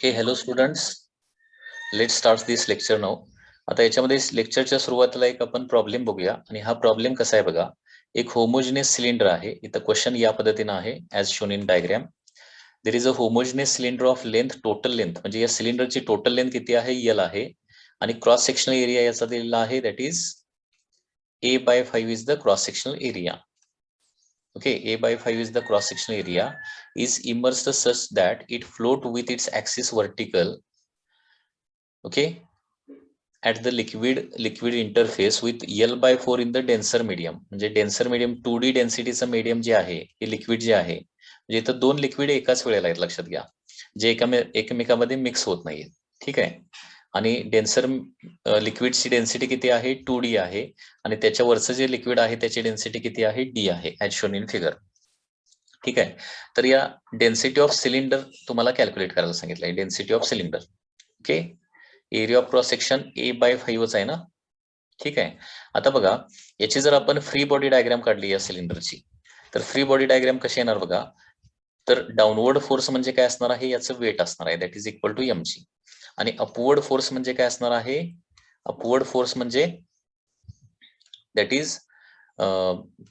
Okay, hello students. Let's start this lecture now. आता याच्यामध्ये लेक्चरच्या सुरुवातीला एक आपण प्रॉब्लेम बघूया आणि हा प्रॉब्लेम कसा आहे बघा. एक होमोजिनियस सिलेंडर आहे. इथं क्वेश्चन या पद्धतीने आहे as shown in diagram. There is a homogeneous cylinder of length total length म्हणजे या सिलेंडरची टोटल लेंथ किती आहे एल आहे आणि क्रॉस सेक्शनल एरिया याचा दिलेला आहे that is A/5 is the cross sectional area. Okay, A/5 is the cross sectional area is immersed such that it float with its axis vertical. Okay, at the liquid interface with L/4 in the denser medium. म्हणजे denser medium 2D डेन्सिटीचं medium जे आहे हे liquid जे आहे म्हणजे इथं दोन liquid एकाच वेळेला आहेत लक्षात घ्या जे एकमेकांमध्ये मिक्स होत नाहीये. ठीक आहे. आणि डेन्सर लिक्विडची डेन्सिटी किती आहे 2D आहे आणि त्याच्यावरचं जे लिक्विड आहे त्याची डेन्सिटी किती आहे D आहे ऍज शोन इन फिगर. ठीक आहे. तर या डेन्सिटी ऑफ सिलेंडर तुम्हाला कॅल्क्युलेट करायला सांगितलंय. Density of cylinder. Okay, area of cross section A/5 आहे ना. ठीक आहे. आता बघा याची जर आपण फ्री बॉडी डायग्राम काढली या सिलेंडरची तर फ्री बॉडी डायग्राम कशी येणार बघा. तर डाऊनवर्ड फोर्स म्हणजे काय असणार आहे याचं वेट असणार आहे that is equal to mg आणि अपवर्ड फोर्स म्हणजे काय असणार आहे. अपवर्ड फोर्स म्हणजे दॅट इज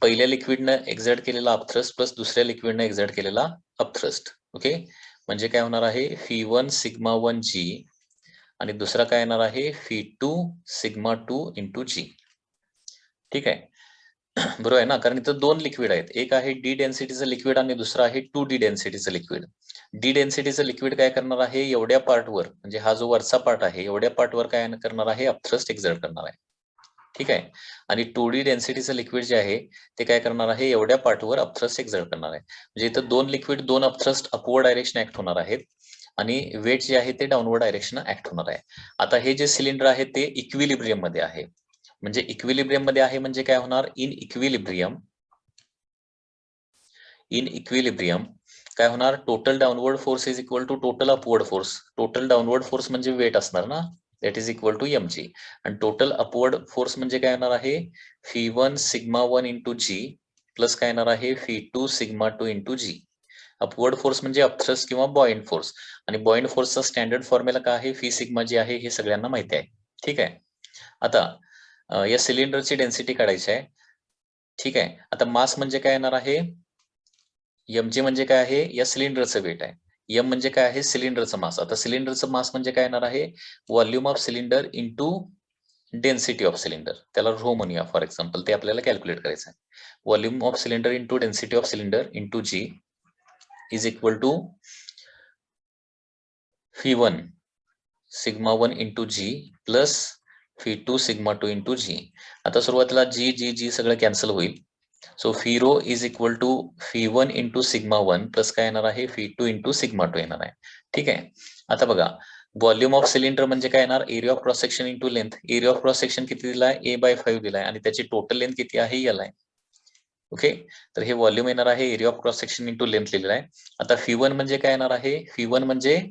पहिल्या लिक्विडनं एक्झर्ट केलेला अपथ्रस्ट प्लस दुसऱ्या लिक्विडनं एक्झर्ट केलेला अपथ्रस्ट. ओके, म्हणजे काय होणार आहे φ1 σ1 g आणि दुसरा काय येणार आहे φ2 σ2 इंटू g. ठीक आहे. बरोबर आहे ना, कारण इथं दोन लिक्विड आहेत. एक आहे डी डेन्सिटीचं लिक्विड आणि दुसरं आहे 2D डेन्सिटीचं लिक्विड. डी डेन्सिटीचं लिक्विड काय करणार आहे एवढ्या पार्टवर म्हणजे हा जो वरचा पार्ट आहे एवढ्या पार्टवर काय करणार आहे अपथ्रस्ट एक्झर्ट करणार आहे. ठीक आहे. आणि 2D डेन्सिटीचं लिक्विड जे आहे ते काय करणार आहे एवढ्या पार्टवर अपथ्रस्ट एक्झर्ट करणार आहे. म्हणजे इथं दोन लिक्विड दोन अपथ्रस्ट अपवर्ड डायरेक्शन ऍक्ट होणार आहेत आणि वेट जे आहे ते डाऊनवर्ड डायरेक्शन ऍक्ट होणार आहे. आता हे जे सिलेंडर आहे ते इक्विलिब्रियम मध्ये आहे. म्हणजे इक्विलिब्रियम मध्ये आहे म्हणजे काय होणार इन इक्विलिब्रियम काय होणार total downward force is equal to total upward force. Total downward force म्हणजे वेट असणार ना that is equal to mg आणि टोटल अपवर्ड फोर्स म्हणजे काय येणार आहे φ1 σ1 इंटू g प्लस काय येणार आहे φ2 σ2 इंटू g. अपवर्ड फोर्स म्हणजे अपथ्रस्ट किंवा बॉइंट फोर्स आणि बॉइंट फोर्सचा स्टँडर्ड फॉर्म्युला काय आहे φ सिग्मा जी आहे हे सगळ्यांना माहिती आहे. ठीक आहे. आता या सिलेंडरची डेन्सिटी काढायची आहे. ठीक आहे. आता मास म्हणजे काय येणार आहे mg म्हणजे काय आहे या सिलेंडरचं वेट आहे. m म्हणजे काय आहे सिलेंडरचं मास. आता सिलेंडरचं मास म्हणजे काय येणार आहे volume of cylinder into density of cylinder. त्याला रो म्हणूया फॉर एक्झाम्पल, ते आपल्याला कॅल्क्युलेट करायचं आहे. Volume of cylinder into density of cylinder into g is equal to φ1 σ1 into g plus φ2 σ2 into g. आता सुरुवातीला g सगळं कॅन्सल होईल. So φ rho is equal to φ1 into σ1 plus काय येणार आहे φ2 इंटू σ2 येणार आहे. ठीक आहे. आता बघा व्हॉल्यूम ऑफ सिलेंडर म्हणजे काय येणार area of cross section into length. Area of cross section किती दिलाय A/5 दिलाय आणि त्याची टोटल लेंथ किती आहे L आहे. ओके, तर हे व्हॉल्यूम येणार आहे area of cross section into length लिहिलेलं आहे. आता φ1 म्हणजे काय येणार आहे φ1 म्हणजे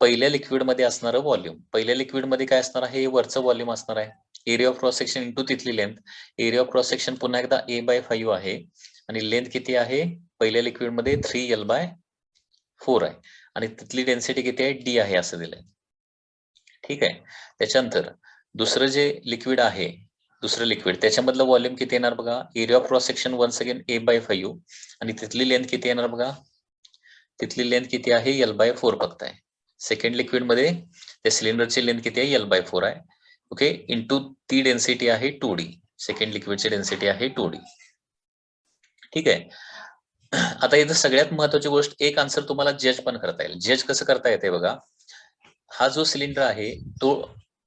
पहिल्या लिक्विड मध्ये असणारं व्हॉल्यूम. पहिल्या लिक्विड मध्ये काय असणार आहे वरचं व्हॉल्यूम असणार आहे. Area of cross section into तिथली length. Area of cross section पुन्हा एकदा A/5 आहे आणि लेंथ किती आहे पहिल्या लिक्विड मध्ये 3L/4 आहे आणि तिथली डेन्सिटी किती आहे D आहे असं दिलंय. ठीक आहे. त्याच्यानंतर दुसरं जे लिक्विड आहे दुसरं लिक्विड त्याच्यामधलं व्हॉल्यूम किती येणार बघा area of cross section once again A/5 आणि तिथली लेंथ किती येणार बघा तिथली लेंथ किती आहे L/4 फक्त आहे. सेकंड लिक्विड मध्ये त्या सिलेंडरची लेंथ किती आहे L/4 आहे. ओके, इंटू ती डेन्सिटी आहे 2D. सेकंड लिक्विडची डेन्सिटी आहे 2D. ठीक आहे. आता इथं सगळ्यात महत्वाची गोष्ट एक आन्सर तुम्हाला जज पण करता येईल. जज कसं करता येते बघा. हा जो सिलेंडर आहे तो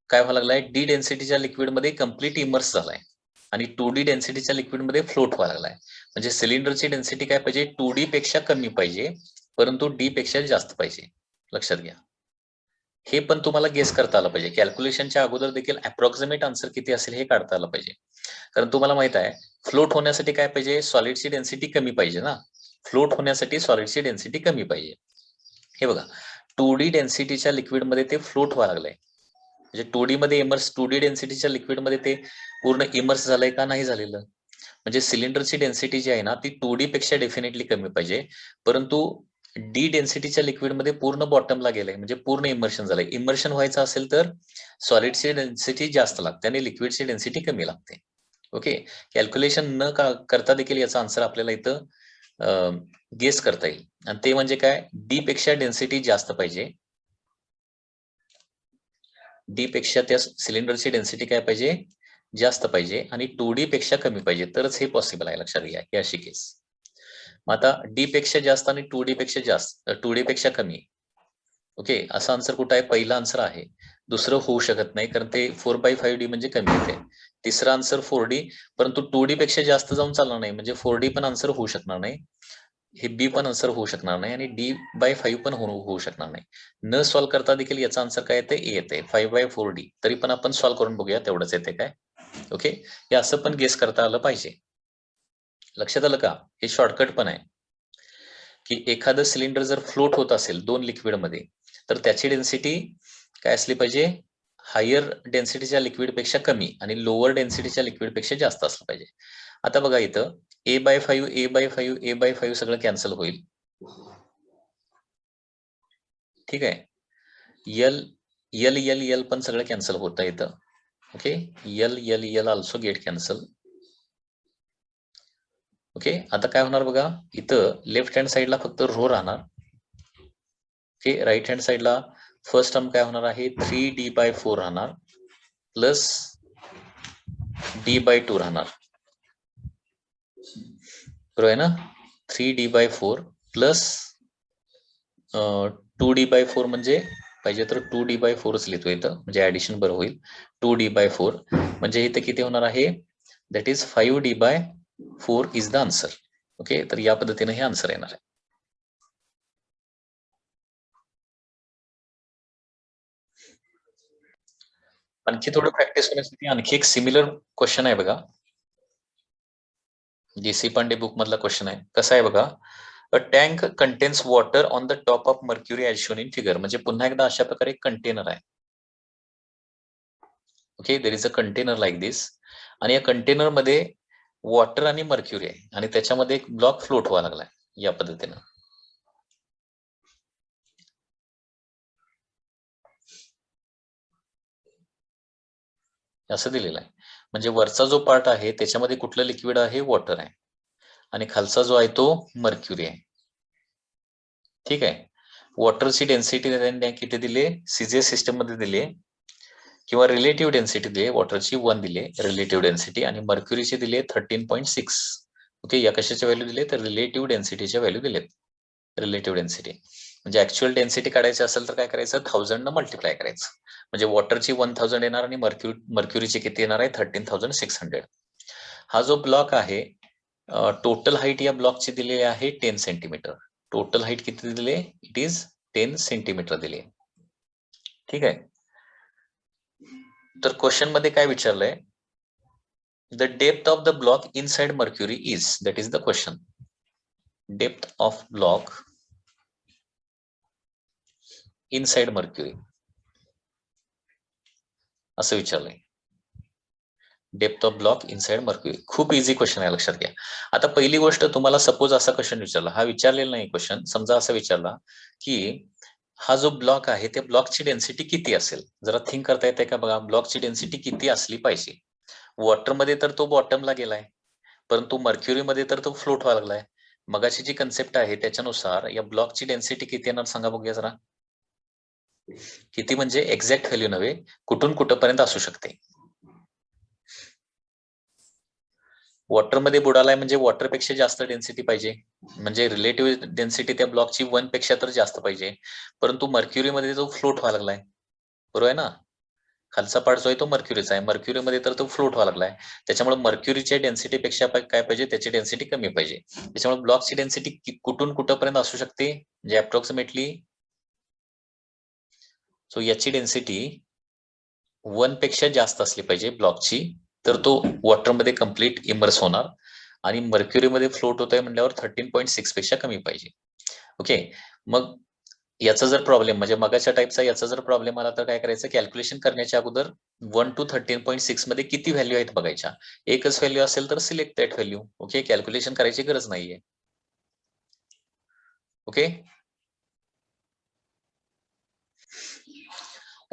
काय व्हायला लागलाय डी डेन्सिटीच्या लिक्विड मध्ये कम्प्लीट इमर्स झालाय आणि 2D डेन्सिटीच्या लिक्विड मध्ये फ्लोट व्हायला लागलाय. म्हणजे सिलेंडरची डेन्सिटी काय पाहिजे 2D पेक्षा कमी पाहिजे परंतु D पेक्षा जास्त पाहिजे. लक्षात घ्या. हे पण तुम्हाला गेस करता आलं पाहिजे. कॅल्क्युलेशनच्या अगोदर देखील अप्रॉक्सिमेट आन्सर किती असेल हे काढता आलं पाहिजे. कारण तुम्हाला माहित आहे फ्लोट होण्यासाठी काय पाहिजे सॉलिडची डेन्सिटी कमी पाहिजे ना. फ्लोट होण्यासाठी सॉलिडची डेन्सिटी कमी पाहिजे. हे बघा 2D डेन्सिटीच्या लिक्विड मध्ये ते फ्लोट व्हायला लागलंय. म्हणजे 2D मध्ये इमर्स 2D डेन्सिटीच्या लिक्विड मध्ये ते पूर्ण इमर्स झालंय का नाही झालेलं. म्हणजे सिलेंडरची डेन्सिटी जी आहे ना ती 2D पेक्षा डेफिनेटली कमी पाहिजे परंतु डी डेन्सिटीच्या लिक्विडमध्ये पूर्ण बॉटमला गेलंय, म्हणजे पूर्ण इमर्शन झालंय. इमर्शन व्हायचं असेल तर सॉलिडची डेन्सिटी जास्त लागते आणि लिक्विडची डेन्सिटी कमी लागते. ओके, कॅल्क्युलेशन न करता देखील याचा आन्सर आपल्याला इथं गेस करता येईल. आणि ते म्हणजे काय, डी पेक्षा डेन्सिटी जास्त पाहिजे, डी पेक्षा त्या सिलेंडरची डेन्सिटी काय पाहिजे, जास्त पाहिजे, आणि 2D पेक्षा कमी पाहिजे, तरच हे पॉसिबल आहे. लक्षात घ्या ही अशी केस. आता डी पेक्षा जास्त आणि 2D पेक्षा जास्त, 2D पेक्षा कमी. ओके, असा आन्सर कुठं आहे, पहिला आन्सर आहे. दुसरं होऊ शकत नाही, कारण ते 4/5D म्हणजे कमी येते. तिसरा आन्सर 4D, परंतु 2D पेक्षा जास्त जाऊन चालणार नाही, म्हणजे 4D पण आन्सर होऊ शकणार नाही, हे बी पण आन्सर होऊ शकणार नाही, आणि D/5 पण होऊ शकणार नाही. न सॉल्व्ह करता देखील याचा आन्सर काय येते, ए येते, 5/4D. तरी पण आपण सॉल्व्ह करून बघूया तेवढंच येते काय. ओके, हे असं पण गेस करता आलं पाहिजे. लक्षात आलं का, हे शॉर्टकट पण आहे की एखादं सिलेंडर जर फ्लोट होत असेल 2 लिक्विड मध्ये, तर त्याची डेन्सिटी काय असली पाहिजे, हायर डेन्सिटीच्या लिक्विड पेक्षा कमी आणि लोअर डेन्सिटीच्या लिक्विड पेक्षा जास्त असलं पाहिजे. आता बघा इथं A/5 A/5 A/5 सगळं कॅन्सल होईल. ठीक आहे, L पण सगळं कॅन्सल होतं इथं. Okay, L also get cancel. Okay, आता काय होणार बघा, इथं लेफ्ट हँड साइडला फक्त रो राहणार. ओके, राईट हँड साइडला फर्स्ट टर्म काय होणार आहे, 3D/4 राहणार प्लस D/2 राहणार. बरोबर आहे ना, 3D/4 प्लस 2D/4 म्हणजे पाहिजे तर 2D/4च लिहितो इथं, म्हणजे ऍडिशन बरं होईल. 2D/4 म्हणजे इथं किती होणार आहे, that is 5D/4 is the answer. Okay, तर या पद्धतीने हे आन्सर येणार आहे. आणखी थोडं प्रॅक्टिस होण्यासाठी आणखी एक सिमिलर क्वेश्चन आहे बघा, JC पांडे बुक मधला क्वेश्चन आहे. कसा आहे बघा, a tank contains water on the top of mercury as shown in figure. म्हणजे पुन्हा एकदा अशा प्रकारे एक कंटेनर आहे. Okay, there is a container like this, आणि या कंटेनर मध्ये वॉटर आणि मर्क्युरी आहे, आणि त्याच्यामध्ये एक ब्लॉक फ्लोट व्हायला लागलाय या पद्धतीनं. असं दिलेलं आहे. म्हणजे वरचा जो पार्ट आहे त्याच्यामध्ये कुठलं लिक्विड आहे, वॉटर आहे, आणि खालचा जो आहे तो मर्क्युरी आहे. ठीक आहे, वॉटरची डेन्सिटी किती दिली, सीजीएस सिस्टम मध्ये दिली, किंवा रिलेटिव्ह डेन्सिटी दिली, वॉटरची 1 दिली रिलेटिव्ह डेन्सिटी, आणि मर्क्युरीची दिली 13.6. ओके, या कशाच्या व्हॅल्यू दिले, तर रिलेटिव्ह डेन्सिटीच्या व्हॅल्यू दिलेत. रिलेटिव्ह डेन्सिटी म्हणजे ऍक्च्युअल डेन्सिटी काढायची असेल तर काय करायचं, 1000 न मल्टिप्लाय करायचं, म्हणजे वॉटरची 1000 येणार आणि मर्क्युरीची किती येणार आहे, 13,600. हा जो ब्लॉक आहे, टोटल हाईट या ब्लॉकची दिलेली आहे 10 सेंटीमीटर. टोटल हाईट किती दिली, इट इज 10 सेंटीमीटर दिली. ठीक आहे, तर क्वेश्चन मध्ये काय विचारलंय, the depth of the block inside mercury is, that is the question. Depth of block inside mercury असं विचारलंय. Depth of block inside mercury, खूप इझी क्वेश्चन आहे, लक्षात घ्या. आता पहिली गोष्ट, तुम्हाला सपोज असा क्वेश्चन विचारला, हा विचारलेला नाही क्वेश्चन, समजा असं विचारला की हा जो ब्लॉक आहे त्या ब्लॉकची डेन्सिटी किती असेल, जरा थिंक करता येते का बघा, ब्लॉकची डेन्सिटी किती असली पाहिजे. वॉटरमध्ये तर तो बॉटमला गेलाय, परंतु मर्क्युरीमध्ये तर तो फ्लोट व्हायला लागलाय. मगाची जी कन्सेप्ट आहे त्याच्यानुसार या ब्लॉकची डेन्सिटी किती येणार सांगा बघूया जरा. किती म्हणजे एक्झॅक्ट व्हॅल्यू नव्हे, कुठून कुठपर्यंत असू शकते. वॉटरमध्ये बुडालाय म्हणजे वॉटरपेक्षा जास्त डेन्सिटी पाहिजे, म्हणजे रिलेटिव्ह डेन्सिटी त्या ब्लॉकची 1 पेक्षा तर जास्त पाहिजे, परंतु मर्क्युरीमध्ये तो फ्लोट व्हायला लागलाय. बरोबर आहे ना, खालचा पार्ट जो आहे तो मर्क्युरीचा आहे, मर्क्युरीमध्ये तर तो फ्लोट व्हायला लागलाय, त्याच्यामुळे मर्क्युरीच्या डेन्सिटी पेक्षा काय पाहिजे, त्याची डेन्सिटी कमी पाहिजे. त्याच्यामुळे ब्लॉकची डेन्सिटी कुठून कुठपर्यंत असू शकते, म्हणजे अप्रॉक्सिमेटली, सो याची डेन्सिटी 1 पेक्षा जास्त असली पाहिजे ब्लॉकची, तर तो वॉटरमध्ये कम्प्लीट इमर्स होणार, आणि मर्क्युरीमध्ये फ्लोट होत आहे म्हणल्यावर 13.6 पेक्षा कमी पाहिजे. ओके, मग याचा जर प्रॉब्लेम, म्हणजे मगाच्या टाईपचा याचा जर प्रॉब्लेम आला तर काय करायचं, कॅल्क्युलेशन करण्याच्या अगोदर 1 to 13.6 मध्ये किती व्हॅल्यू आहेत बघायच्या. एकच व्हॅल्यू असेल तर select that value. Okay, calculation करायची गरज नाहीये. ओके,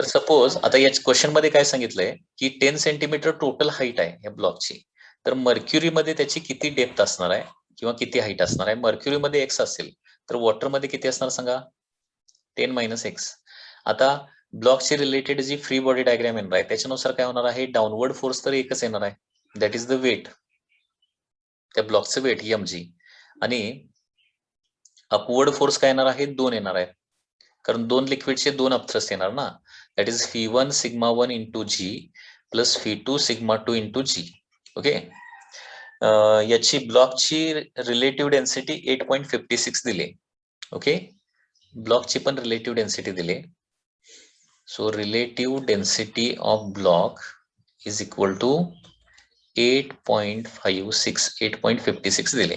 तर सपोज आता या क्वेश्चन मध्ये काय सांगितलंय की 10 सेंटीमीटर टोटल हाईट आहे या ब्लॉकची. तर मर्क्युरीमध्ये त्याची किती डेप्थ असणार आहे किंवा किती हाईट असणार आहे? मर्क्युरीमध्ये एक्स असेल तर वॉटरमध्ये किती असणार सांगा? 10 मायनस एक्स. आता ब्लॉकची रिलेटेड जी फ्री बॉडी डायग्राम येणार आहे त्याच्यानुसार काय होणार आहे? डाऊनवर्ड फोर्स तर एकच येणार आहे, दॅट इज द वेट, त्या ब्लॉकचं वेट mg. आणि अपवर्ड फोर्स काय येणार आहे? 2 येणार आहे, कारण दोन लिक्विडचे दोन अपथ्रस्ट येणार ना. That is φ1 σ1 into g plus φ2 σ2 into g. Okay. याची ब्लॉकची रिलेटिव्ह डेन्सिटी 8.56 दिले. ओके, ब्लॉकची पण रिलेटिव्ह डेन्सिटी दिले. So relative density of block is equal to 8.56 दिले.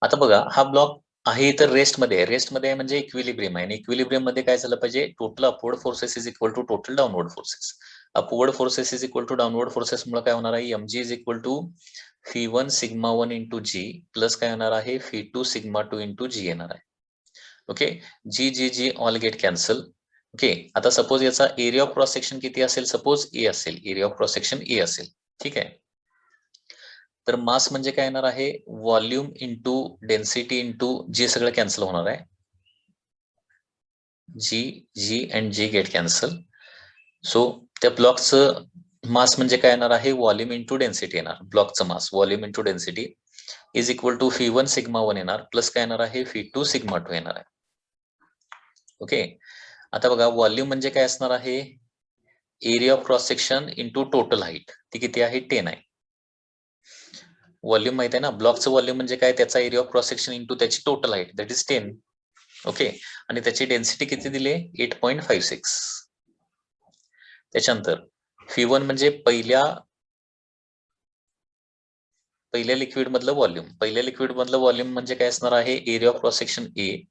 आता बघा हा ब्लॉक आहे तर रेस्टमध्ये आहे. रेस्टमध्ये आहे म्हणजे इक्विलिब्रियम आहे, आणि इक्विलिब्रियम मध्ये काय झालं पाहिजे? Total upward forces is equal to total downward forces. Upward forces is equal to downward forces मुळे काय होणार आहे? mg is equal to φ1 σ1 into g plus काय होणार आहे? φ2 σ2 इंटू जी येणार आहे. Okay, g g g all get cancel. Okay, आता सपोज याचा एरिया ऑफ क्रॉस सेक्शन किती असेल? सपोज ए असेल, area of cross section A असेल. ठीक आहे, तर मास म्हणजे काय येणार आहे? Volume into density into g सगळं कॅन्सल होणार आहे. G g and g get cancel. So त्या ब्लॉकचं मास म्हणजे काय येणार आहे? व्हॉल्यूम इंटू डेन्सिटी येणार. ब्लॉकचं mass volume into density is equal to φ1 σ1 येणार प्लस काय येणार आहे? φ2 σ2 येणार आहे. ओके, आता बघा व्हॉल्यूम म्हणजे काय असणार आहे? Area of cross section into total height, ती किती आहे? 10 आहे. व्हॉल्यूम माहिती आहे ना, ब्लॉकचं व्हॉल्यूम म्हणजे काय? त्याचा area of cross section into त्याची total height, that is 10. Okay, आणि त्याची डेन्सिटी किती दिली? 8.56. त्याच्यानंतर φ1 म्हणजे पहिल्या लिक्विड मधलं व्हॉल्यूम. पहिल्या लिक्विड मधलं व्हॉल्यूम म्हणजे काय असणार आहे? Area of cross section A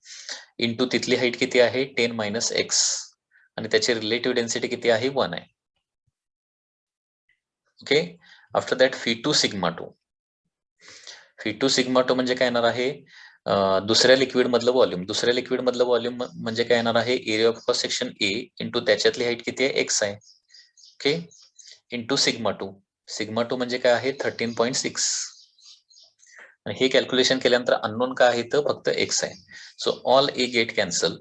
into तिथली हाईट किती आहे? 10 मायनस एक्स, आणि त्याची रिलेटिव्ह डेन्सिटी किती आहे? 1 आहे. Okay, after that φ2 σ2. φ2 σ2 म्हणजे काय येणार आहे? दुसऱ्या लिक्विड मधलं व्हॉल्यूम. दुसऱ्या लिक्विड मधलं व्हॉल्यूम म्हणजे काय येणार आहे? Area of cross section A into त्याच्यातली हाईट किती आहे? एक्स आहे. Okay, into σ2. σ2 म्हणजे काय आहे? 13.6. आणि हे कॅल्क्युलेशन केल्यानंतर अननोन काय आहे? तर फक्त एक्स आहे. So all a get cancel,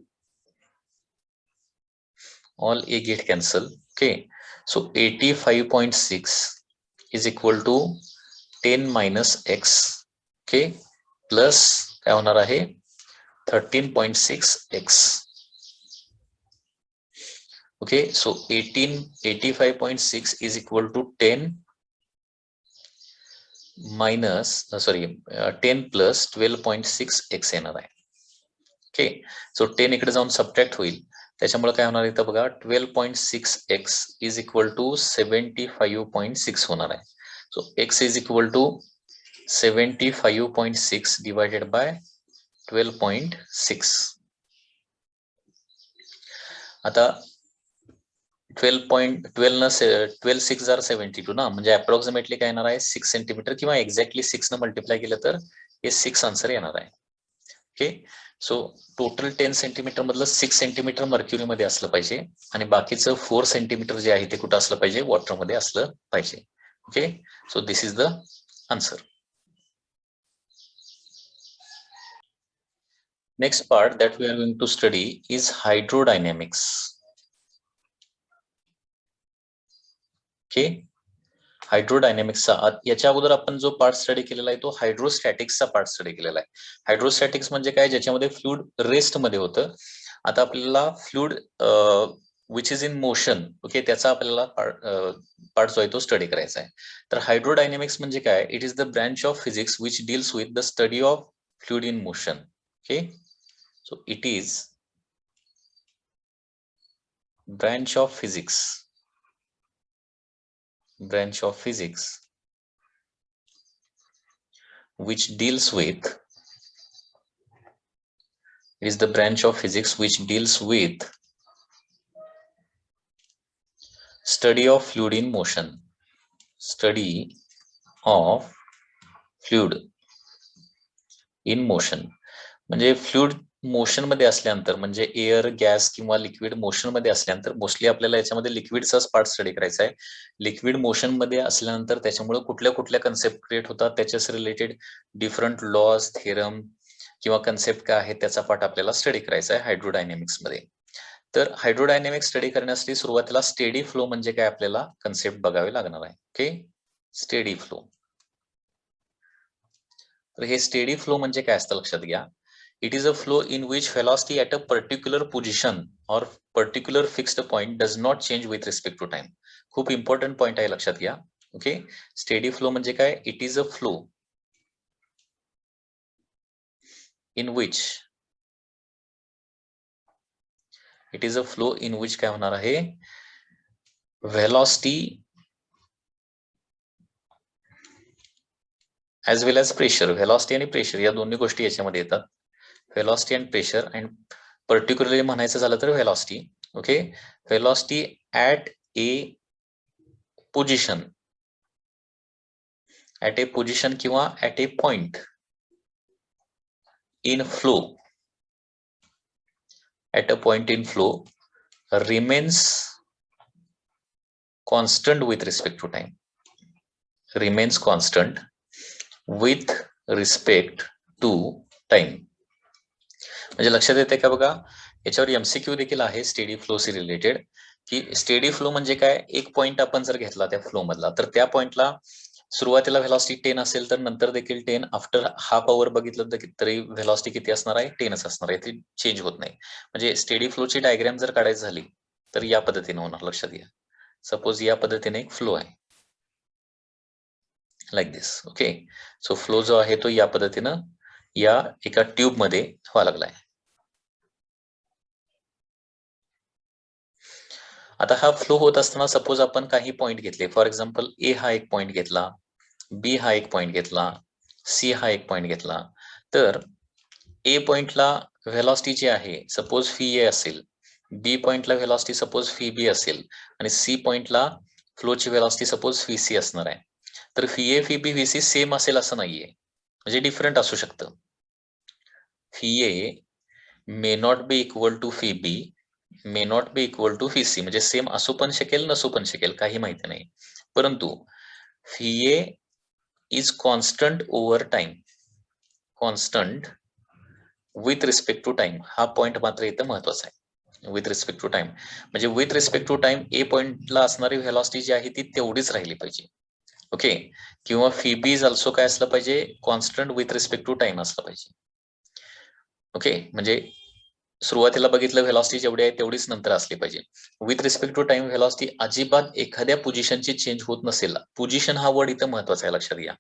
all a get cancel. Okay, so 85.6 is equal to 10 minus x. Okay, plus काय होणार आहे? 13.6 x. Okay, so 85.6 is equal to 10 minus 10 plus 12.6 x येणार आहे. ओके, सो 10 इकडे जाऊन सबट्रॅक्ट होईल, त्याच्यामुळे काय होणार इथं बघा? 12.6 एक्स इज इक्वल टू 75.6 होणार आहे. So x is equal to 75.6 divided by 12.6. आता 12.6 जार 72 ना, म्हणजे अप्रॉक्सिमेटली काय येणार आहे? 6 सेंटीमीटर, किंवा एक्झॅक्टली 6 न मल्टिप्लाय केलं तर हे 6 आन्सर येणार आहे. ओके, सो टोटल 10 सेंटीमीटर मधलं 6 सेंटीमीटर मर्क्युरी मध्ये असलं पाहिजे, आणि बाकीचं 4 सेंटीमीटर जे आहे ते कुठं असलं पाहिजे? वॉटर मध्ये असलं पाहिजे. Okay, so this is the answer. Next part that we are going to study is hydrodynamics. Okay, हायड्रोडायनॅमिक्सचा याच्या अगोदर आपण जो पार्ट स्टडी केलेला आहे तो हायड्रोस्टॅटिक्सचा पार्ट स्टडी केलेला आहे. हायड्रोस्टॅटिक्स म्हणजे काय? ज्याच्यामध्ये फ्लुइड रेस्ट मध्ये होतं. आता आपल्याला fluid which is in motion, okay, त्याचा आपल्याला पार्ट जो आहे तो स्टडी करायचा आहे. तर हायड्रोडायनॅमिक्स म्हणजे काय? It is the branch of physics which deals with the study of fluid in motion. Okay, so it is branch of physics which deals with study of fluid in motion. म्हणजे fluid motion मध्ये असल्यानंतर म्हणजे air, gas किंवा liquid motion मध्ये असल्यानंतर mostly आपल्याला याच्यामध्ये लिक्विडचाच part study करायचा आहे. लिक्विड मोशन मध्ये असल्यानंतर त्याच्यामुळे कुठल्या कुठल्या कन्सेप्ट क्रिएट होतात, त्याच्याच रिलेटेड डिफरंट लॉज, थेरम किंवा कन्सेप्ट काय आहे त्याचा पार्ट आपल्याला स्टडी करायचा आहे हायड्रोडायनेमिक्स मध्ये. तर हायड्रोडायनेमिक्स स्टडी करण्यासाठी सुरुवातीला स्टेडी फ्लो म्हणजे काय आपल्याला कन्सेप्ट बघावे लागणार आहे. Okay, steady flow. तर हे स्टेडी फ्लो म्हणजे काय असतं लक्षात घ्या. It is a flow in which velocity at a particular position or particular fixed point does not change with respect to time. खूप इम्पॉर्टंट पॉइंट आहे, लक्षात घ्या. ओके, स्टेडी फ्लो म्हणजे काय. It is a flow in which काय होणार आहे, velocity as वेल age pressure. Velocity आणि प्रेशर या दोन्ही गोष्टी याच्यामध्ये येतात. Velocity and pressure, and particularly म्हणायचं झालं तर velocity. Okay, velocity at A position, at a position किंवा at a point in flow, at a point in flow remains constant with respect to time. Remains constant with respect to time. म्हणजे लक्षात येते का बघा, याच्यावर MCQ देखील आहे steady फ्लोशी related, की स्टेडी फ्लो म्हणजे काय. एक पॉइंट आपण जर घेतला त्या फ्लो मधला, तर त्या पॉइंटला सुरुवातीला व्हेलॉसिटी 10 असेल तर नंतर देखील 10, आफ्टर हाफ आवर बघितलं तरी व्हेलॉसिटी किती असणार आहे, 10च असणार आहे, ती चेंज होत नाही. म्हणजे स्टेडी फ्लोची डायग्राम जर काढायची झाली तर या पद्धतीने होणार, लक्षात घ्या. सपोज या पद्धतीने एक फ्लो आहे, लाईक दिस. ओके, सो फ्लो जो आहे तो या पद्धतीनं या एका ट्यूब मध्ये व्हावा लागलाय. आता हा फ्लो होत असताना सपोज आपण काही पॉइंट घेतले, फॉर एक्झाम्पल ए हा एक पॉइंट घेतला, बी हा एक पॉइंट घेतला, सी हा एक पॉइंट घेतला. तर ए पॉइंटला व्हेलॉसिटी जी आहे सपोज फी ए असेल, बी पॉइंटला व्हेलॉसिटी सपोज फी बी असेल, आणि सी पॉइंटला फ्लोची व्हेलॉसिटी सपोज फी सी असणार आहे. तर phi A, phi B, phi C same असेल असं नाहीये, म्हणजे डिफरंट असू शकतं. Phi A may not be equal to phi B, may not be equal to phi C, म्हणजे सेम असू पण शकेल नसू पण शकेल, काही माहिती नाही. परंतु phi A is constant over time, constant with respect to time. हा पॉइंट मात्र इथं महत्वाचा आहे, विथ रिस्पेक्ट टू टाइम. म्हणजे with respect to time A पॉइंटला असणारी व्हेलॉसिटी जी आहे ती तेवढीच राहिली पाहिजे. ओके, किंवा फी बी इज ऑल्सो काय असलं पाहिजे, constant with respect to time असलं पाहिजे. ओके, म्हणजे सुरुवातीला बघितलं व्हेलॉसिटी जेवढी आहे तेवढीच नंतर असली पाहिजे. With respect to time velocity अजिबात एखाद्या पोझिशनची चेंज होत नसेल. पोझिशन हा वर्ड इथं महत्वाचा आहे, लक्षात घ्या.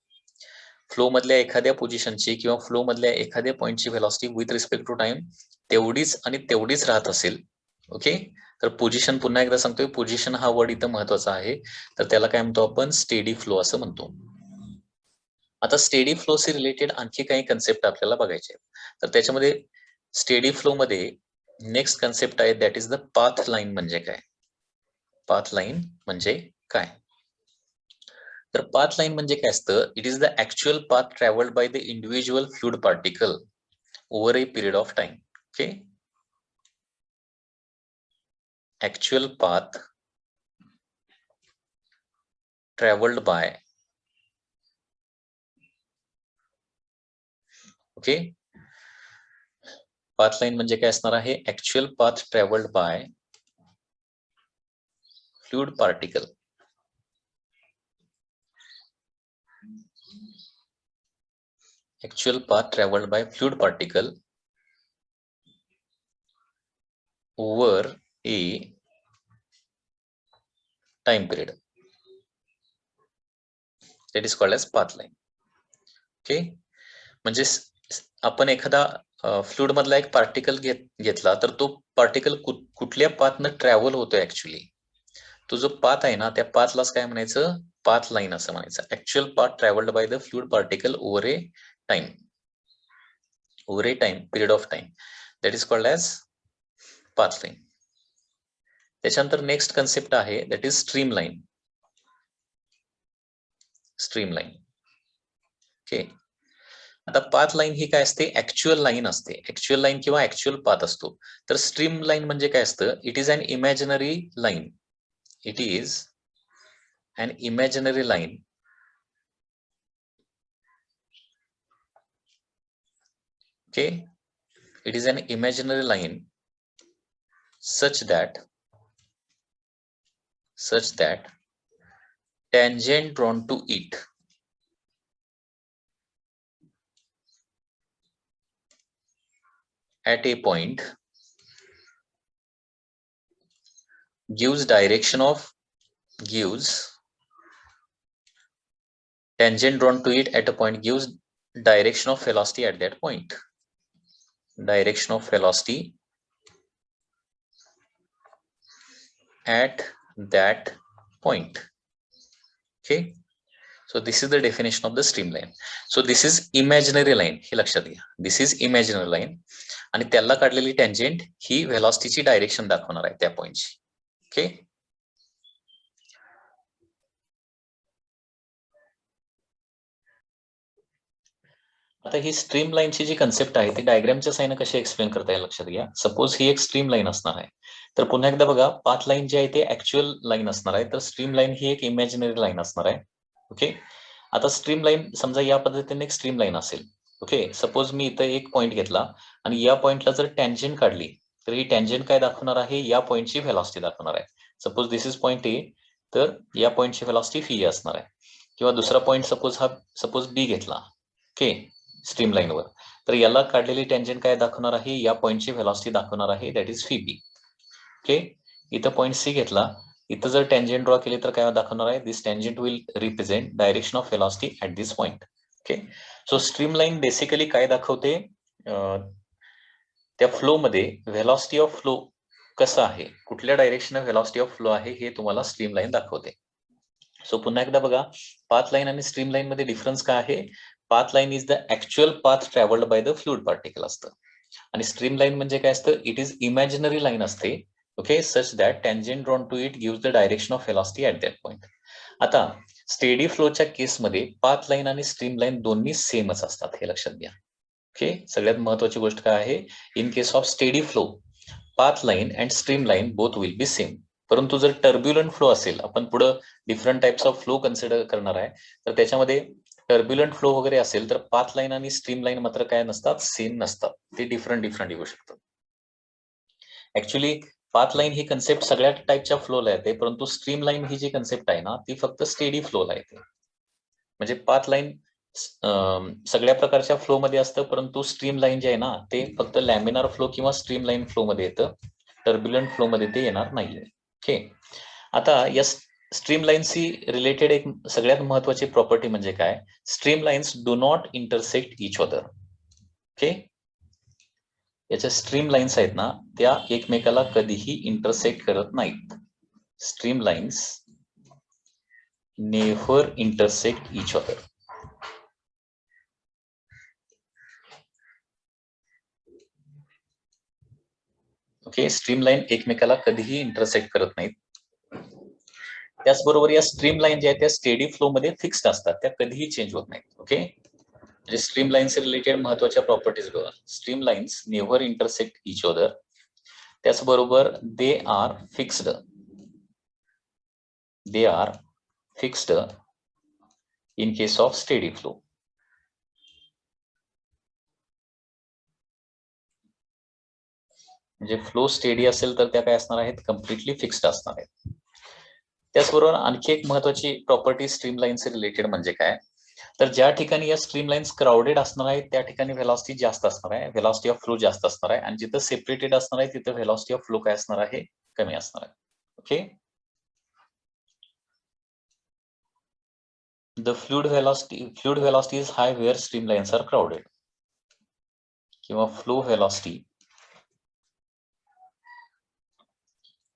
फ्लो मधल्या एखाद्या पोझिशनची किंवा फ्लो मधल्या एखाद्या पॉइंटची velocity with respect to time तेवढीच आणि तेवढीच राहत असेल. ओके, तर पोझिशन, पुन्हा एकदा सांगतोय, पोझिशन हा वर्ड इथं महत्वाचा आहे. तर त्याला काय म्हणतो आपण, स्टेडी फ्लो असं म्हणतो. आता स्टेडी फ्लोशी रिलेटेड आणखी काही कन्सेप्ट आपल्याला बघायचे. तर त्याच्यामध्ये स्टेडी फ्लो मध्ये नेक्स्ट कन्सेप्ट आहे, that is the path line. म्हणजे काय, पाथ लाईन म्हणजे काय. तर पाथ लाईन म्हणजे काय असतं, it is the actual path travelled by the individual fluid particle over a period of time. Okay, actual path travelled by, okay, path line म्हणजे काय असणार आहे, actual path travelled by fluid particle actual path traveled by fluid particle over a time period, that is called as path line. Okay, म्हणजे आपण एखादा fluid मधला एक particle घेतला तर तो पार्टिकल कुठल्या पाथनं ट्रॅव्हल होतोय, ऍक्च्युअली तो जो पाथ आहे ना त्या पाथलाच काय म्हणायचं, पाथ लाईन असं म्हणायचं. Actual path travelled by the fluid particle over a time, over a time period of time, that is called as path line. त्याच्यानंतर नेक्स्ट कन्सेप्ट आहे, that is stream line. Stream line, okay, आता path line ही काय असते, actual line असते, actual line किंवा actual path असतो. तर स्ट्रीम लाईन म्हणजे काय असतं, it is an imaginary line, it is an imaginary line okay, it is an imaginary line such that tangent drawn to it at a point gives tangent drawn to it at a point gives direction of velocity at that point, direction of velocity at that point. Okay, so this is the definition of the streamline. So this is imaginary line, हे लक्षात घ्या, this is imaginary line आणि त्याला काढलेली tangent ही velocityची direction दाखवणार आहे त्या पॉइंटची. Okay, आता ही स्ट्रीम लाईनची जी कन्सेप्ट आहे ती डायग्रामच्या साईन कशी एक्सप्लेन करता येईल लक्षात घ्या. सपोज ही एक स्ट्रीम लाईन असणार आहे, तर पुन्हा एकदा बघा, पाथ लाईन जी आहे ती ऍक्च्युअल लाईन असणार आहे, तर स्ट्रीम लाईन ही एक इमॅजिनरी लाईन असणार आहे. ओके, आता स्ट्रीम लाईन समजा या पद्धतीने एक स्ट्रीम लाईन असेल. ओके, सपोज मी इथं एक पॉईंट घेतला आणि या पॉईंटला जर टँजंट काढली तर ही टँजंट काय दाखवणार आहे, या पॉईंटची व्हेलॉसिटी दाखवणार आहे. Suppose this is point A, तर या पॉईंटची व्हेलॉसिटी व्ही असणार आहे. किंवा दुसरा पॉईंट सपोज बी घेतला, ओके, स्ट्रीम लाईनवर, तर याला काढलेली टँजंट काय दाखवणार आहे, या पॉईंटची व्हेलॉसिटी दाखवणार आहे, that is phi B. Okay, इथं पॉईंट सी घेतला, इथं जर टँजंट ड्रॉ केली तर काय दाखवणार आहे, this tangent will represent direction of velocity at this point. Okay, so streamline basically काय दाखवते, त्या फ्लो मध्ये व्हेलॉसिटी ऑफ फ्लो कसं आहे, कुठल्या डायरेक्शन व्हेलॉसिटी ऑफ फ्लो आहे हे तुम्हाला स्ट्रीम लाईन दाखवते. सो पुन्हा एकदा बघा, पाथ लाईन आणि स्ट्रीम लाईन मध्ये डिफरन्स काय आहे. Path line is the actual path travelled by the fluid particle असतं आणि स्ट्रीम लाईन म्हणजे काय असतं, इट इज इमॅजिनरी लाईन असते. Okay, such that tangent drawn to it gives the direction of velocity at that point. आता steady फ्लोच्या केसमध्ये path line आणि स्ट्रीम लाईन दोन्ही सेमच असतात, हे लक्षात घ्या. ओके, सगळ्यात महत्वाची गोष्ट काय आहे, in case of steady flow path line and stream line both will be same. परंतु जर टर्ब्युलंट फ्लो असेल, आपण पुढे different types of flow consider करणार आहे, तर त्याच्यामध्ये टर्ब्युलंट फ्लो वगैरे असेल तर पाथ लाईन आणि स्ट्रीम लाईन मात्र काय नसतात, सेम नसतात, ते डिफरंट येऊ शकतात. ऍक्च्युली पाथ लाईन ही कन्सेप्ट सगळ्या टाइपच्या फ्लोला येते, परंतु स्ट्रीम लाईन ही जी कन्सेप्ट आहे ना, ती फक्त स्टेडी फ्लोला येते. म्हणजे पाथ लाईन सगळ्या प्रकारच्या फ्लो मध्ये असतं, परंतु स्ट्रीम लाईन जे आहे ना, ते फक्त लॅमिनार फ्लो किंवा स्ट्रीम लाईन फ्लो मध्ये येतं, टर्ब्युलंट फ्लो मध्ये ते येणार नाहीये. ओके, आता या स्ट्रीम लाईनशी रिलेटेड एक सगळ्यात महत्वाची प्रॉपर्टी म्हणजे काय, stream lines do not intersect each other. Okay, याच्या स्ट्रीम लाईन्स आहेत ना, त्या एकमेकाला कधीही इंटरसेक्ट करत नाहीत. Stream lines never intersect each other. Okay, stream line एकमेकाला कधीही इंटरसेक्ट करत नाहीत. त्याचबरोबर या स्ट्रीम लाईन ज्या आहेत त्या स्टेडी फ्लो मध्ये फिक्स्ड असतात, त्या कधीही चेंज होत नाहीत. ओके, म्हणजे स्ट्रीम लाईन्स रिलेटेड महत्वाच्या प्रॉपर्टीज बघा, streamlines never intersect each other, त्याचबरोबर they are fixed in case of steady flow. म्हणजे फ्लो स्टेडी असेल तर त्या काय असणार आहेत, कम्प्लिटली फिक्स्ड असणार आहेत. त्याचबरोबर आणखी एक महत्वाची प्रॉपर्टी स्ट्रीम लाईन्स रिलेटेड म्हणजे काय, तर ज्या ठिकाणी या स्ट्रीम लाईन्स क्राउडेड असणार आहेत त्या ठिकाणी व्हेलॉसिटी जास्त असणार आहे, व्हेलॉसिटी ऑफ फ्लो जास्त असणार आहे, आणि जिथं सेपरेटेड असणार आहे तिथं व्हेलॉसिटी ऑफ फ्लो काय असणार आहे, कमी असणार आहे. Okay, the fluid velocity is high where streamlines are crowded, किंवा flow velocity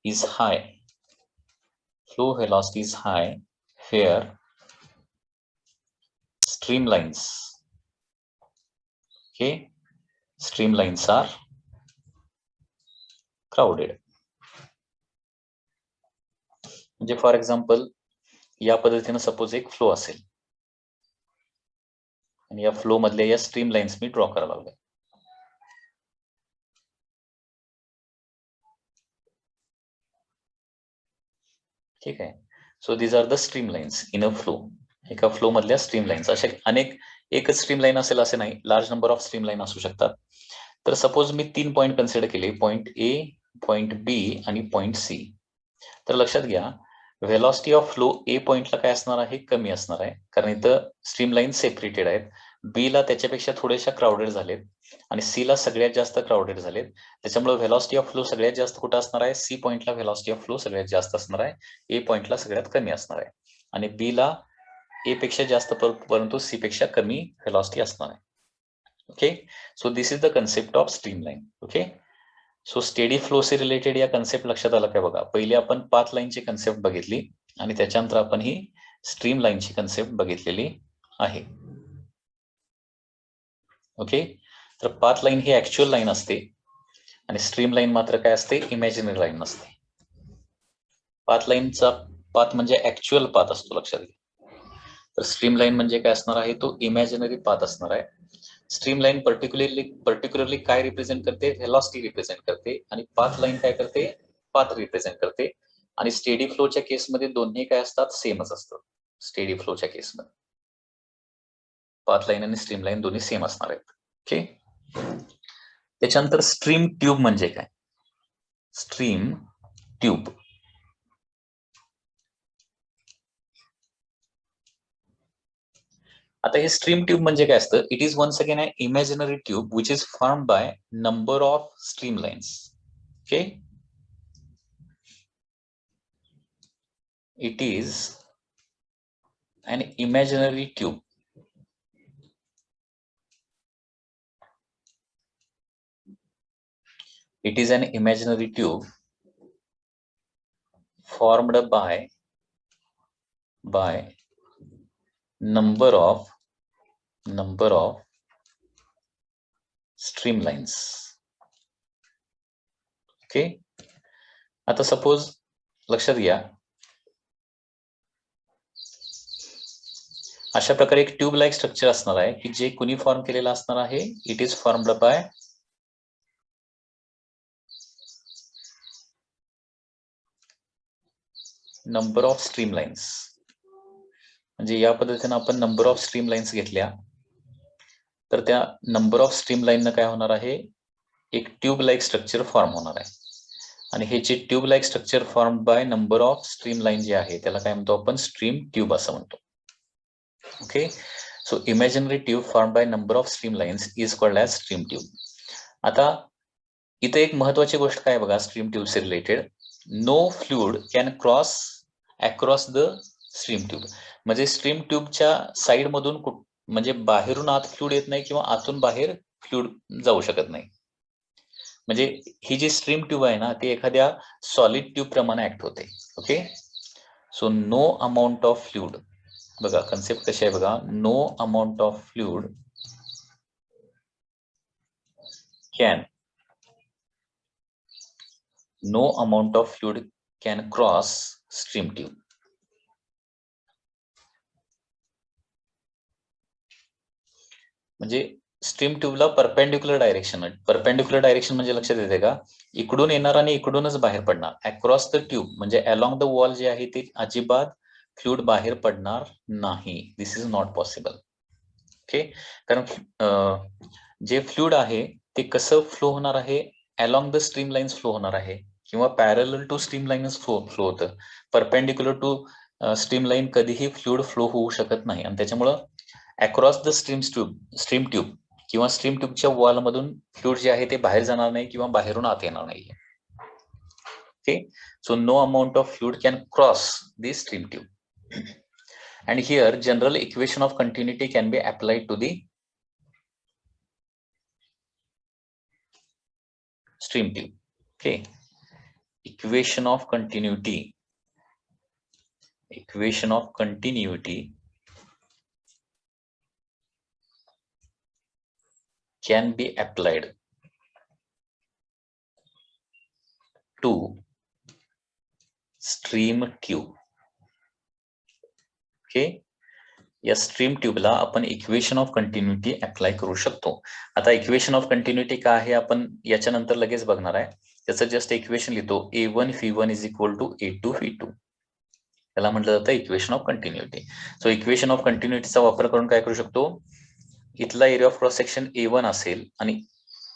is high where streamlines are crowded. म्हणजे फॉर एक्झाम्पल या पद्धतीने सपोज एक फ्लो असेल आणि या फ्लो मधल्या या स्ट्रीम लाईन्स मी ड्रॉ करायला लागलोय. ठीक आहे. So these are the stream lines in a flow. एका फ्लो मधल्या स्ट्रीम लाईन्स. अशा अनेक एकच स्ट्रीम लाईन असेल असे नाही, large number of stream line असू शकतात. तर सपोज मी 3 पॉईंट कन्सिडर केले, पॉईंट ए, पॉईंट बी आणि पॉईंट सी. तर लक्षात घ्या, व्हेलॉसिटी ऑफ फ्लो ए पॉइंटला काय असणार आहे, कमी असणार आहे, कारण इथं स्ट्रीम लाईन सेपरेटेड आहेत. बी ला त्याच्यापेक्षा थोड्याशा क्राउडेड झालेत आणि सी ला सगळ्यात जास्त क्राउडेड झालेत. त्याच्यामुळे व्हेलॉसिटी ऑफ फ्लो सगळ्यात जास्त कुठं असणार आहे, सी पॉइंटला व्हेलॉसिटी ऑफ फ्लो सगळ्यात जास्त असणार आहे, ए पॉइंटला सगळ्यात कमी असणार आहे आणि बी ला ए पेक्षा जास्त परंतु सी पेक्षा कमी व्हेलॉसिटी असणार आहे. Okay, so this is the concept of stream line. Okay, so steady flow say related या कन्सेप्ट लक्षात आला काय बघा. पहिले आपण पाथ लाईनची कन्सेप्ट बघितली आणि त्याच्यानंतर आपण ही स्ट्रीम लाईनची कन्सेप्ट बघितलेली आहे. ओके, तर पाथ लाईन ही ऍक्च्युअल लाईन असते आणि स्ट्रीम लाईन मात्र काय असते, इमॅजिनरी लाईन असते. पाथ लाईनचा पाथ म्हणजे ऍक्च्युअल पाथ असतो, लक्षात घ्या. तर स्ट्रीम लाईन म्हणजे काय असणार आहे, तो इमॅजिनरी पाथ असणार आहे. स्ट्रीम लाईन पर्टिक्युलरली काय रिप्रेझेंट करते, व्हेलॉसिटी रिप्रेझेंट करते आणि पाथ लाईन काय करते, पाथ रिप्रेझेंट करते. आणि स्टेडी फ्लोच्या केसमध्ये दोन्ही काय असतात, सेमच असतात. स्टेडी फ्लोच्या केसमध्ये पाथ लाईन आणि स्ट्रीम लाईन दोन्ही सेम असणार आहेत. ओके, त्याच्यानंतर स्ट्रीम ट्यूब म्हणजे काय, स्ट्रीम ट्यूब. आता हे स्ट्रीम ट्यूब म्हणजे काय असतं, it is once again a imaginary tube which is form by number of stream lines. Okay, it is an imaginary tube. It is an imaginary tube formed by number of stream lines. Okay, आता suppose लक्षात घ्या, अशा प्रकारे एक tube like structure असणार आहे की जे कुणी फॉर्म केलेलं असणार आहे, it is formed by number of stream lines. म्हणजे या पद्धतीने आपण नंबर ऑफ स्ट्रीम लाईन्स घेतल्या तर त्या नंबर ऑफ स्ट्रीम लाईन काय होणार आहे, एक ट्यूब लाईक स्ट्रक्चर फॉर्म होणार आहे. आणि हे जे tube like structure form by number of stream line जे आहे त्याला काय म्हणतो आपण, स्ट्रीम ट्यूब असं म्हणतो. Okay, so imaginary tube form by number of stream lines is called as stream tube. आता इथे एक महत्वाची गोष्ट काय बघा, स्ट्रीम ट्यूब से related, no fluid can cross across the stream tube. म्हणजे स्ट्रीम ट्यूबच्या साइड मधून म्हणजे बाहेरून आत फ्लुइड येत नाही किंवा आतून बाहेर फ्लुइड जाऊ शकत नाही. म्हणजे ही जी स्ट्रीम ट्यूब आहे ना, ती एखाद्या सॉलिड ट्यूब प्रमाणे ऍक्ट होते. Okay, so no amount of fluid, बघा कन्सेप्ट कशी आहे बघा, no amount of fluid can cross stream tube. म्हणजे स्ट्रीम ट्यूबला परपेंडिक्युलर डायरेक्शन म्हणजे लक्षात येते का, इकडून येणार आणि इकडूनच बाहेर पडणार. अक्रॉस द ट्यूब म्हणजे अलॉंग द वॉल जे आहे ते अजिबात फ्लुइड बाहेर पडणार नाही. This is not possible. Okay, कारण जे फ्लुइड आहे ते कसं फ्लो होणार आहे, along the stream lines flow होणार आहे किंवा parallel to stream lines flow होतं. परपेंडिक्युलर टू स्ट्रीम लाईन कधीही फ्लुइड फ्लो होऊ शकत नाही. आणि त्याच्यामुळं अक्रॉस द स्ट्रीम ट्यूब किंवा स्ट्रीम ट्यूबच्या वॉल मधून फ्लुइड जे आहे ते बाहेर जाणार नाही किंवा बाहेरून आत येणार नाही. Okay, so no amount of fluid can cross the stream tube. And here general equation of continuity can be applied to the stream tube. Okay, equation of continuity can be applied to stream tube. Okay, या stream ट्यूबला आपण equation of continuity apply करू शकतो. आता equation of continuity काय आहे आपण याच्यानंतर लगेच बघणार आहे. त्याचं जस्ट इक्वेशन लिहितो, A1 V1 is equal to A2 V2. त्याला म्हटलं जातं equation of continuity. So equation of कंटिन्युटीचा वापर करून काय करू शकतो, इथला area of cross section A1 असेल आणि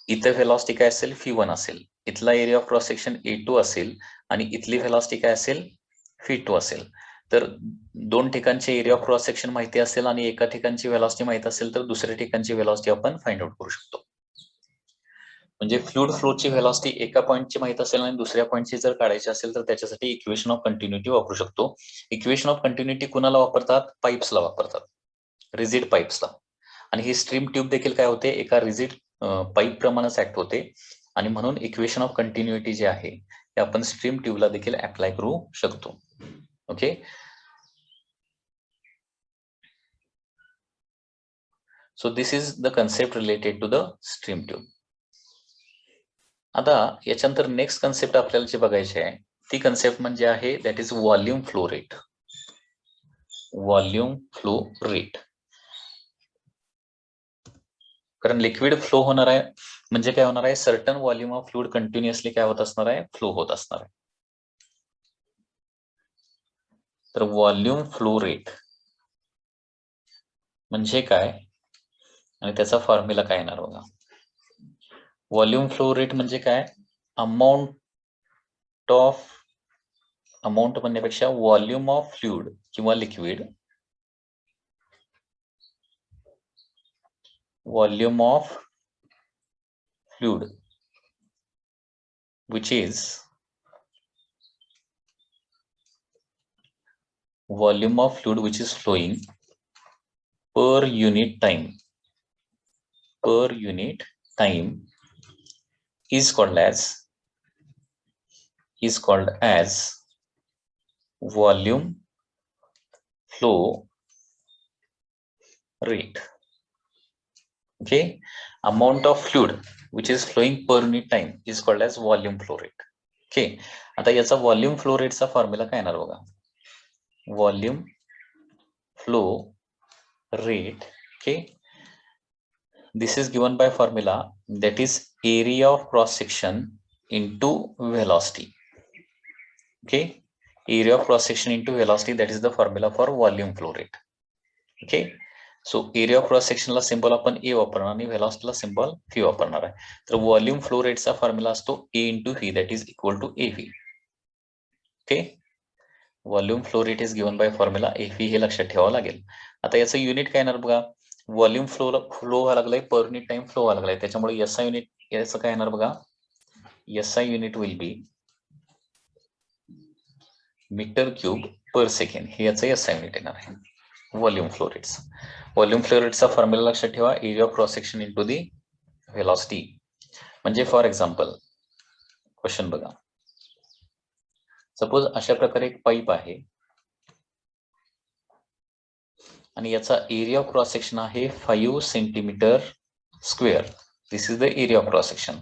इथं व्हेलॉसिटी काय असेल V1 असेल. इथला area of cross section A2 असेल आणि इथली व्हेलॉसिटी काय असेल V2 असेल. तर दोन ठिकाणचे एरिया ऑफ क्रॉस सेक्शन माहिती असेल आणि एका ठिकाणची व्हेलॉसिटी माहिती असेल तर दुसऱ्या ठिकाणची व्हेलॉसिटी आपण फाइंड आउट करू शकतो. म्हणजे फ्लुइड फ्लोची व्हेलॉसिटी एका पॉइंटची माहित असेल आणि दुसऱ्या पॉइंटची जर काढायची असेल तर त्याच्यासाठी इक्वेशन ऑफ कंटिन्युटी वापरू शकतो. इक्वेशन ऑफ कंटिन्युटी कुणाला वापरतात, पाईप्सला वापरतात, रिजिड पाईप्सला. आणि ही स्ट्रीम ट्यूब देखील काय होते, एका रिजिड पाईप प्रमाणेच ऍक्ट होते आणि म्हणून इक्वेशन ऑफ कंटिन्युटी जे आहे ते आपण स्ट्रीम ट्यूबला देखील अप्लाय करू शकतो. Okay, so this is the concept related to the stream tube. आता याच्यानंतर नेक्स्ट कन्सेप्ट आपल्याला जे बघायचे आहे ती कन्सेप्ट म्हणजे आहे that is volume flow rate. Volume flow rate, कारण लिक्विड फ्लो होणार आहे म्हणजे काय होणार आहे, certain volume of fluid continuously काय होत असणार आहे, फ्लो होत असणार आहे. तर व्हॉल्यूम फ्लो रेट म्हणजे काय आणि त्याचा फॉर्म्युला काय येणार बघा. व्हॉल्यूम फ्लो रेट म्हणजे काय, अमाऊंट म्हणण्यापेक्षा व्हॉल्यूम ऑफ फ्लुइड किंवा liquid, volume of fluid which is volume of fluid which is flowing per unit time is called as volume flow rate. Okay, amount of fluid which is flowing per unit time is called as volume flow rate. Okay, आता याचा volume flow रेटचा formula काय येणार बघा. Volume flow rate, okay, this is given by formula that is area of cross section into velocity. Okay, area of cross section into velocity, that is the formula for volume flow rate. Okay, so area of cross section ला symbol आपण A वापरणार आणि velocity ला symbol V वापरणार आहे. तर volume flow रेटचा formula असतो A into V, that is equal to AV. Okay, volume flow rate is given by formula AV, हे लक्षात ठेवावं लागेल. आता याचं युनिट काय येणार बघा, व्हॉल्यूम फ्लो व्हायला लागलाय, पर युनिट टाइम फ्लो व्हायला लागलाय, त्याच्यामुळे SI युनिट याचं काय येणार बघा, SI unit will be metre cube per second, हे याचं SI युनिट येणार आहे volume flow rates. Volume flow रेटचा फॉर्म्युला लक्षात ठेवा, area of cross section into the velocity. म्हणजे फॉर एक्झाम्पल क्वेश्चन बघा, सपोज अशा प्रकारे एक पाईप आहे आणि याचा एरिया ऑफ क्रॉस सेक्शन आहे 5 centimetre square. This is the area of cross section.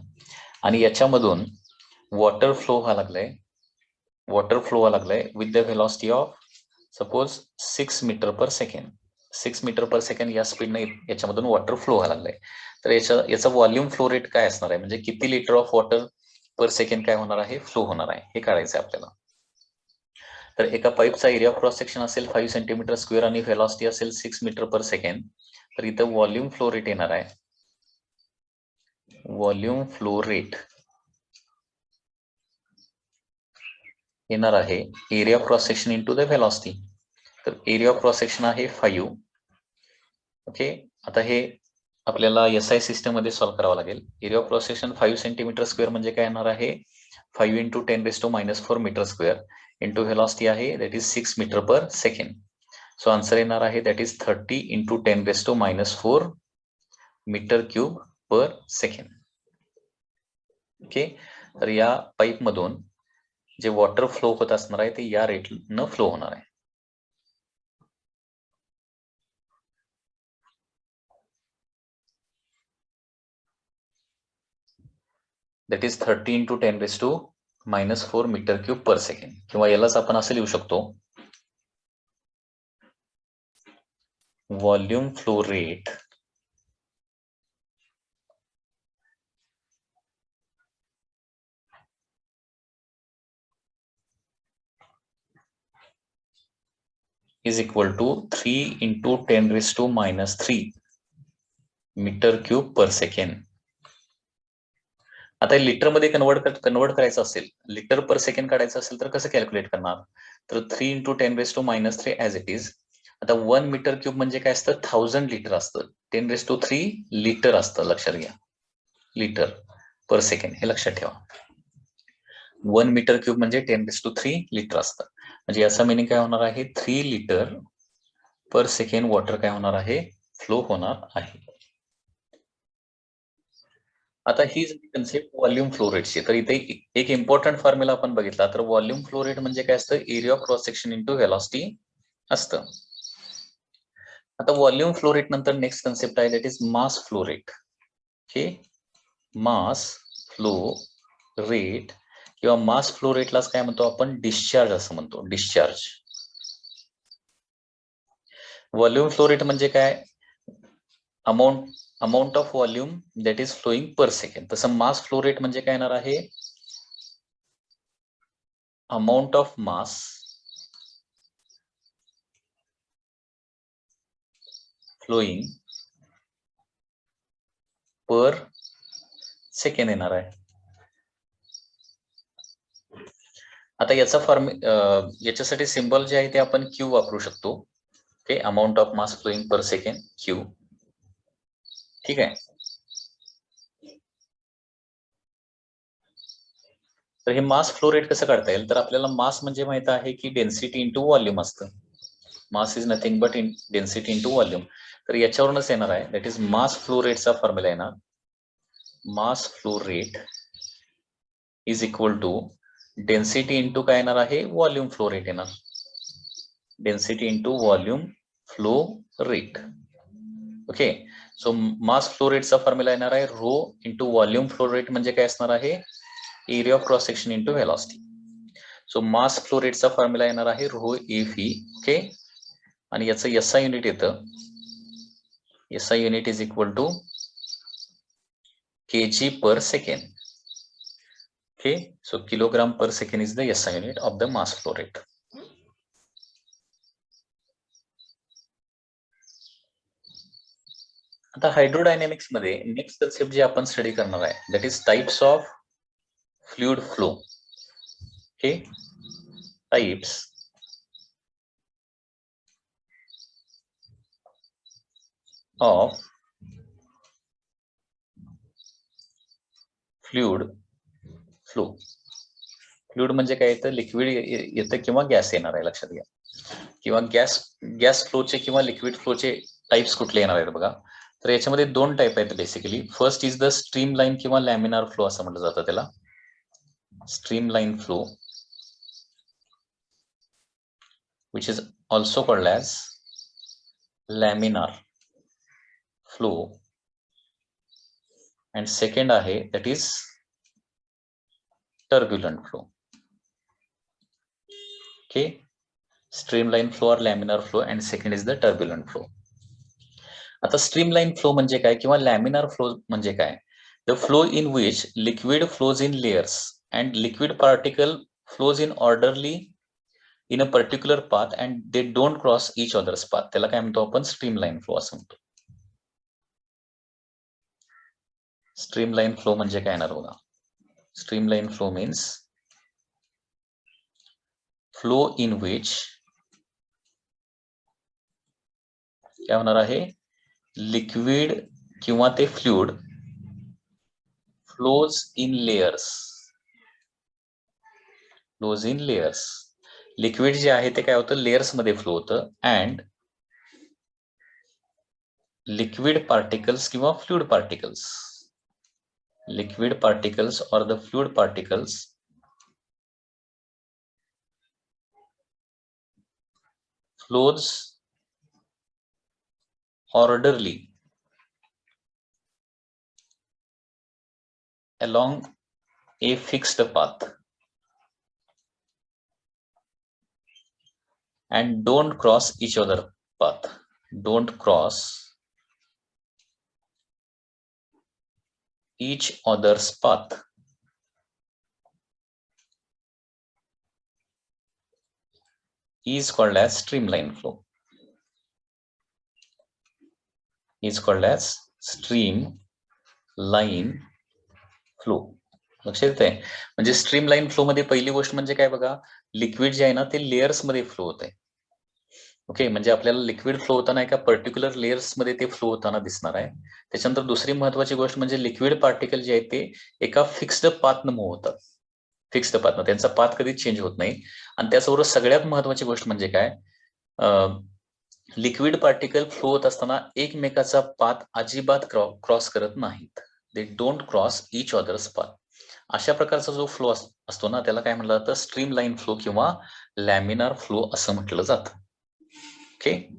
आणि याच्यामधून वॉटर फ्लो व्हायला लागलाय with the velocity of suppose 6 metre per second. 6 metre per second या स्पीडने याच्यामधून वॉटर फ्लो व्हायला लागलाय. तर याचा व्हॉल्यूम फ्लो रेट काय असणार आहे, म्हणजे किती litre of water per second काय होणार आहे, फ्लो होणार आहे, हे काढायचं आहे आपल्याला. तर एका पाईपचा एरिया ऑफ क्रॉस सेक्शन असेल 5 सेंटीमीटर स्क्वेअर आणि व्हेलॉसिटी असेल 6 मीटर पर सेकंड. तर इथं व्हॉल्यूम फ्लो रेट येणार आहे, व्हॉल्यूम फ्लो रेट येणार आहे area of cross section into the velocity. तर एरिया ऑफ क्रॉस सेक्शन आहे 5. ओके, आता हे आपल्याला SI सिस्टम मध्ये सॉल्व्ह करावं लागेल. Area of cross section 5 centimetre square म्हणजे काय येणार आहे, 5 into 10⁻⁻⁴ metre square into velocity आहे that is 6 metre per second. So answer येणार आहे that is 30 into 10⁻⁴ metre cube per second. Okay, तर या पाईप मधून जे वॉटर फ्लो होत असणार आहे ते या रेटनं फ्लो होणार आहे. That is 30 into 10⁻⁻⁴ metre cube per second, किंवा यालाच आपण असं लिहू शकतो volume flow rate is equal to 3 into 10 raised to minus 3 metre cube per second. आता लिटर मध्ये कन्वर्ट करायचं असेल, लिटर पर सेकंड काढायचं असेल तर कसं कॅल्क्युलेट करणार? तर 3 into 10 raised to minus 3 as it is. आता 1 मीटर क्यूब म्हणजे काय असतं? 1000 लिटर असतं. 10 raised to 3 लिटर असतं, लक्षात घ्या. लिटर पर सेकंड हे लक्षात ठेवा. 1 मीटर क्यूब म्हणजे 10 raised to 3 लिटर असतं. म्हणजे याचा मिनिंग काय होणार आहे? 3 लिटर पर सेकंड वॉटर काय होणार आहे? फ्लो होणार आहे. आता ही कन्सेप्ट व्हॉल्यूम फ्लो रेटची. तर इथे एक इम्पॉर्टंट फॉर्म्युला आपण बघितला. तर व्हॉल्यूम फ्लो रेट म्हणजे काय असतं? Area of cross section into velocity असतं. आता व्हॉल्यूम फ्लो रेट नंतर नेक्स्ट कन्सेप्ट आहे, that is mass flow rate. Okay, mass flow rate किंवा मास फ्लो रेटलाच काय म्हणतो आपण? डिस्चार्ज असं म्हणतो. डिस्चार्ज. व्हॉल्यूम फ्लो रेट म्हणजे काय? Amount of volume that is flowing per second. तसं मास फ्लो रेट म्हणजे काय येणार आहे? Amount of mass flowing per second येणार आहे. आता याचा याच्यासाठी सिंबल जे आहे ते आपण क्यू वापरू शकतो. Okay, amount of mass flowing per second, Q. ठीक आहे. तर हे मास फ्लो रेट कसं काढता येईल? तर आपल्याला मास म्हणजे माहित आहे की डेन्सिटी इंटू व्हॉल्यूम असतं. Mass is nothing but in density into volume. तर याच्यावरूनच येणार आहे, दॅट इज मास फ्लो रेटचा फॉर्म्युला येणार. Mass flow rate is equal to density into काय येणार आहे? व्हॉल्यूम फ्लो रेट येणार. Density into volume flow rate. Okay, so mass flow रेटचा फॉर्म्युला येणार आहे rho into volume flow rate म्हणजे काय असणार आहे? Area of cross section into velocity. So mass flow रेटचा फॉर्म्युला येणार आहे रो एफई. ओके, आणि याचं एसआय युनिट येतं. SI unit is equal to KG per second. Okay, so kilogram per second is the SI unit of the mass flow rate. आता हायड्रोडायनॅमिक्स मध्ये next concept जे आपण स्टडी करणार आहे, that is types of fluid flow. Okay, types of fluid flow. Fluid म्हणजे काय येतं? Liquid येतं किंवा गॅस येणार आहे, लक्षात घ्या. किंवा गॅस फ्लोचे किंवा लिक्विड फ्लोचे टाइप्स कुठले येणार आहेत बघा. तर याच्यामध्ये दोन टाइप आहेत basically. First is the stream line किंवा लॅमिनार फ्लो असं म्हटलं जातं त्याला. Stream line flow, which is also called as laminar flow, and second आहे that is turbulent flow. Okay, streamline flow or laminar flow, and second is the turbulent flow. आता streamline flow म्हणजे काय किंवा laminar flow म्हणजे काय? The flow in which liquid flows in layers and liquid particle flows in orderly in a particular path and they don't cross each other's path. त्याला काय म्हणतो आपण? streamline flow असं म्हणतो. streamline flow म्हणजे काय येणार बघा. streamline flow means flow in which काय होणार आहे? लिक्विड किंवा ते fluid flows in layers. Flows in layers. Liquid जे आहे ते काय होतं? लेयर्स मध्ये फ्लो होतं. अँड लिक्विड पार्टिकल्स किंवा फ्लुइड पार्टिकल्स, लिक्विड पार्टिकल्स और the fluid particles flows orderly along a fixed path and don't cross each other path. don't cross each other's path is called as streamline flow. Is called as streamline flow. लक्षात येते? म्हणजे streamline flow मध्ये पहिली गोष्ट म्हणजे काय बघा, liquid जे आहे ना ते लेयर्स मध्ये फ्लो होत आहे. ओके, म्हणजे आपल्याला लिक्विड फ्लो होताना एका पर्टिक्युलर लेयर्स मध्ये ते फ्लो होताना दिसणार आहे. त्याच्यानंतर दुसरी महत्वाची गोष्ट म्हणजे लिक्विड पार्टिकल जे आहेत ते एका फिक्स्ड पाथनं मूव्ह होतात. फिक्स्ड पाथनं, त्यांचा पाथ कधीच चेंज होत नाही. आणि त्याचबरोबर सगळ्यात महत्वाची गोष्ट म्हणजे काय, लिक्विड पार्टिकल फ्लो होत असताना एकमेकाचा पाथ अजिबात क्रॉस करत नाहीत. They don't cross each others path. अशा प्रकारचा जो फ्लो असतो ना त्याला काय म्हटलं जातं, स्ट्रीमलाईन फ्लो किंवा लॅमिनार फ्लो असं म्हटलं जातं. ओके.